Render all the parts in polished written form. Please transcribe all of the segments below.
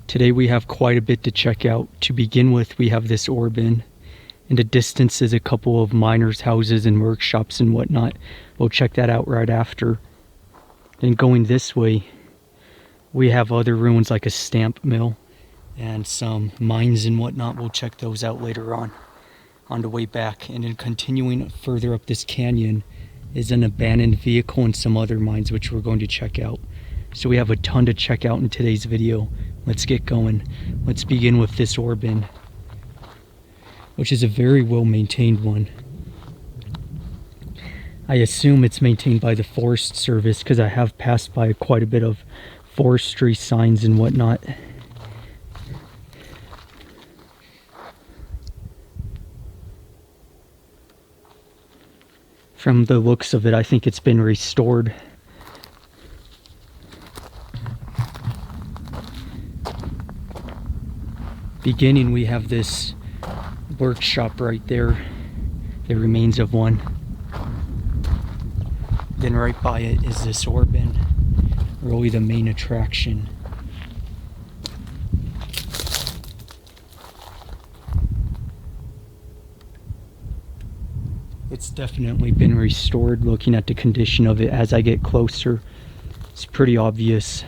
Today we have quite a bit to check out. To begin with, we have this Orbin. In the distance is a couple of miners' houses and workshops and whatnot. We'll check that out right after. Then going this way, we have other ruins like a stamp mill and some mines and whatnot. We'll check those out later on the way back. And then continuing further up this canyon is an abandoned vehicle and some other mines which we're going to check out. So we have a ton to check out in today's video. Let's get going. Let's begin with this Orbin, which is a very well maintained one. I assume it's maintained by the Forest Service because I have passed by quite a bit of forestry signs and whatnot. From the looks of it, I think it's been restored. Beginning, we have this workshop right there, the remains of one. Then right by it is this Orbin, really the main attraction. It's definitely been restored. Looking at the condition of it as I get closer, it's pretty obvious.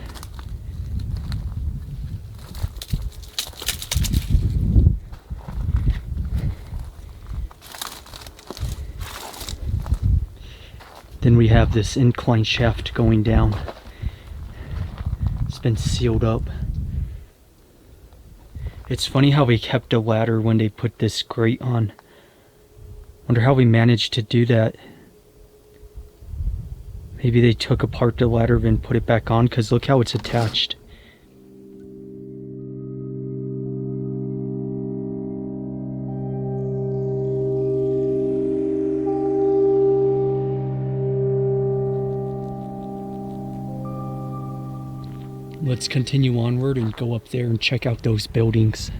Then we have this incline shaft going down. It's been sealed up. It's funny how they kept a ladder when they put this grate on. Wonder how we managed to do that. Maybe they took apart the ladder and put it back on, because look how it's attached. Let's continue onward and go up there and check out those buildings.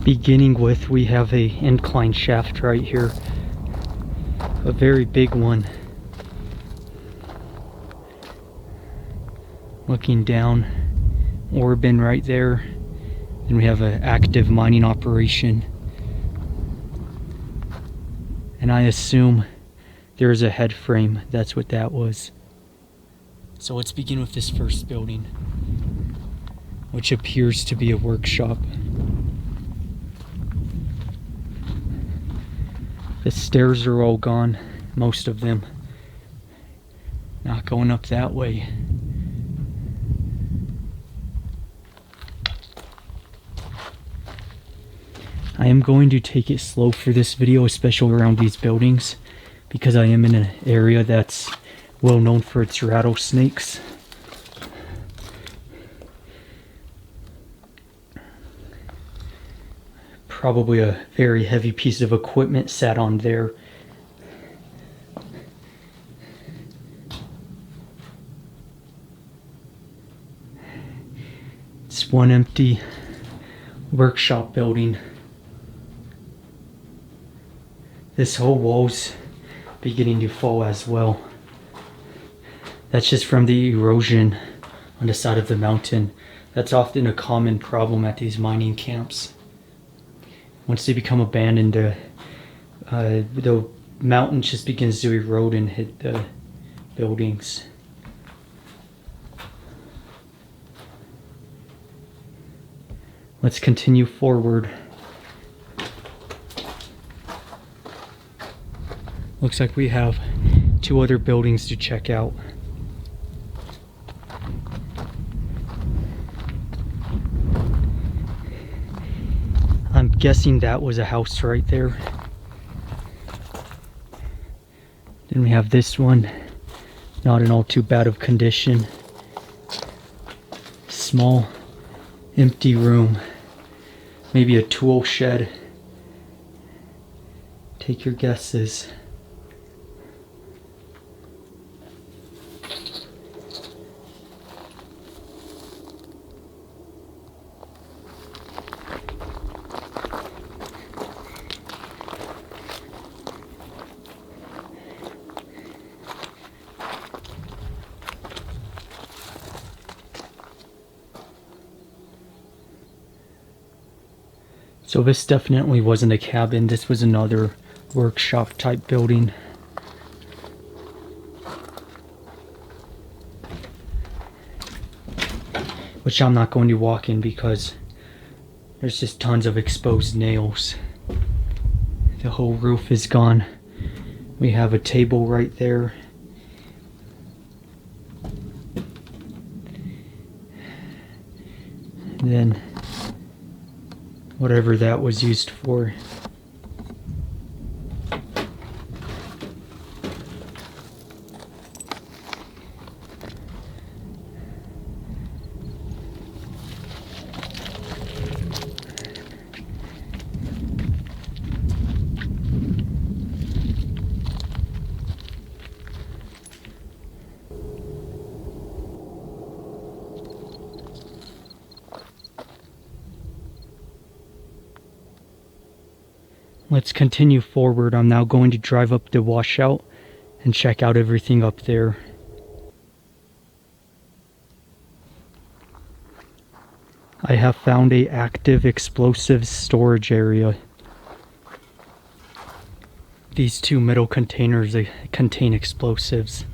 Beginning with, we have a incline shaft right here. A very big one. Looking down, Orbin right there. Then we have an active mining operation. And I assume there's a head frame. That's what that was. So let's begin with this first building, which appears to be a workshop. The stairs are all gone, most of them. Not going up that way. I am going to take it slow for this video, especially around these buildings, because I am in an area that's well known for its rattlesnakes. Probably a very heavy piece of equipment sat on there. It's one empty workshop building. This whole wall's beginning to fall as well. That's just from the erosion on the side of the mountain. That's often a common problem at these mining camps. Once they become abandoned, the mountain just begins to erode and hit the buildings. Let's continue forward. Looks like we have two other buildings to check out. I'm guessing that was a house right there. Then we have this one, not in all too bad of condition. Small, empty room. Maybe a tool shed. Take your guesses. So this definitely wasn't a cabin, this was another workshop type building. Which I'm not going to walk in because there's just tons of exposed nails. The whole roof is gone. We have a table right there. And then whatever that was used for. Let's continue forward. I'm now going to drive up the washout and check out everything up there. I have found a active explosives storage area. These two metal containers, they contain explosives.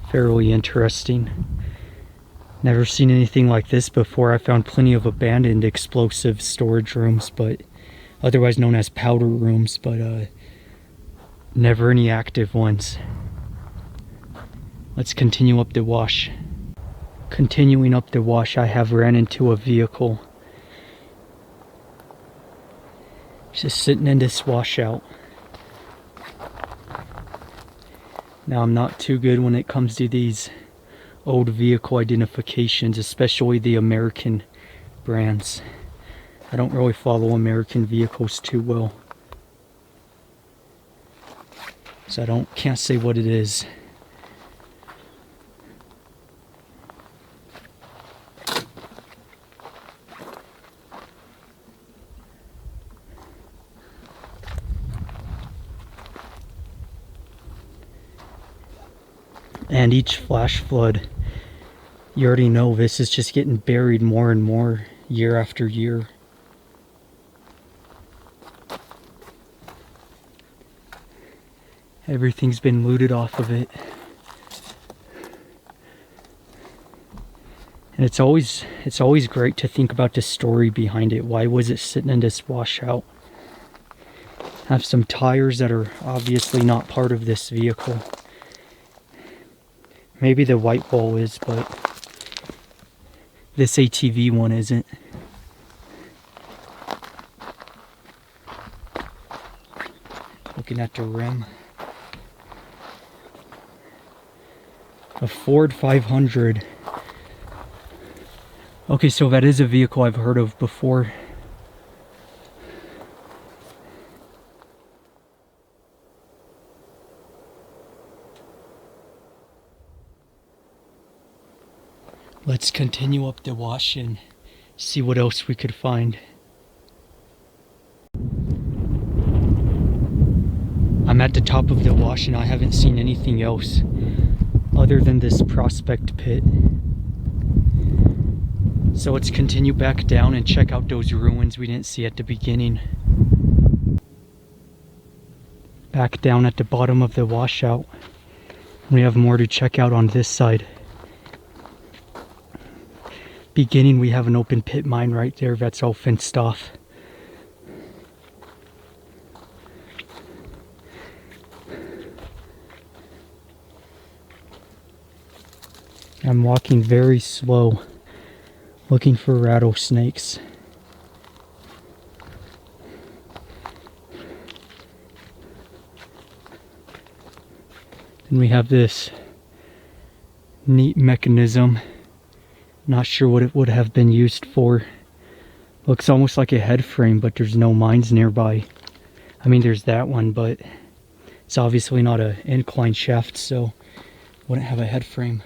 Fairly interesting. Never seen anything like this before. I found plenty of abandoned explosive storage rooms, but otherwise known as powder rooms, but never any active ones. Let's continue up the wash. Continuing up the wash, I have ran into a vehicle. Just sitting in this washout. Now I'm not too good when it comes to these old vehicle identifications, especially the American brands. I don't really follow American vehicles too well, so can't say what it is. And each flash flood, you already know this is just getting buried more and more year after year. Everything's been looted off of it. And it's always great to think about the story behind it. Why was it sitting in this washout? I have some tires that are obviously not part of this vehicle. Maybe the white wall is, but this ATV one isn't. Looking at the rim. A Ford 500. Okay, so that is a vehicle I've heard of before. Let's continue up the wash and see what else we could find. I'm at the top of the wash and I haven't seen anything else other than this prospect pit. So let's continue back down and check out those ruins we didn't see at the beginning. Back down at the bottom of the washout, we have more to check out on this side. Beginning, we have an open pit mine right there that's all fenced off. I'm walking very slow, looking for rattlesnakes. Then we have this neat mechanism. Not sure what it would have been used for. Looks almost like a head frame, but there's no mines nearby. I mean, there's that one, but it's obviously not an incline shaft, so wouldn't have a head frame.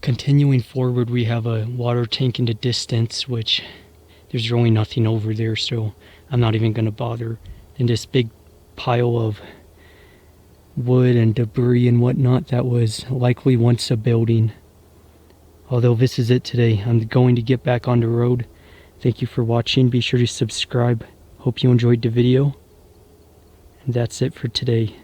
Continuing forward, we have a water tank in the distance, which there's really nothing over there, so I'm not even going to bother. And this big pile of wood and debris and whatnot that was likely once a building. Although this is it today. I'm going to get back on the road. Thank you for watching. Be sure to subscribe. Hope you enjoyed the video. And that's it for today.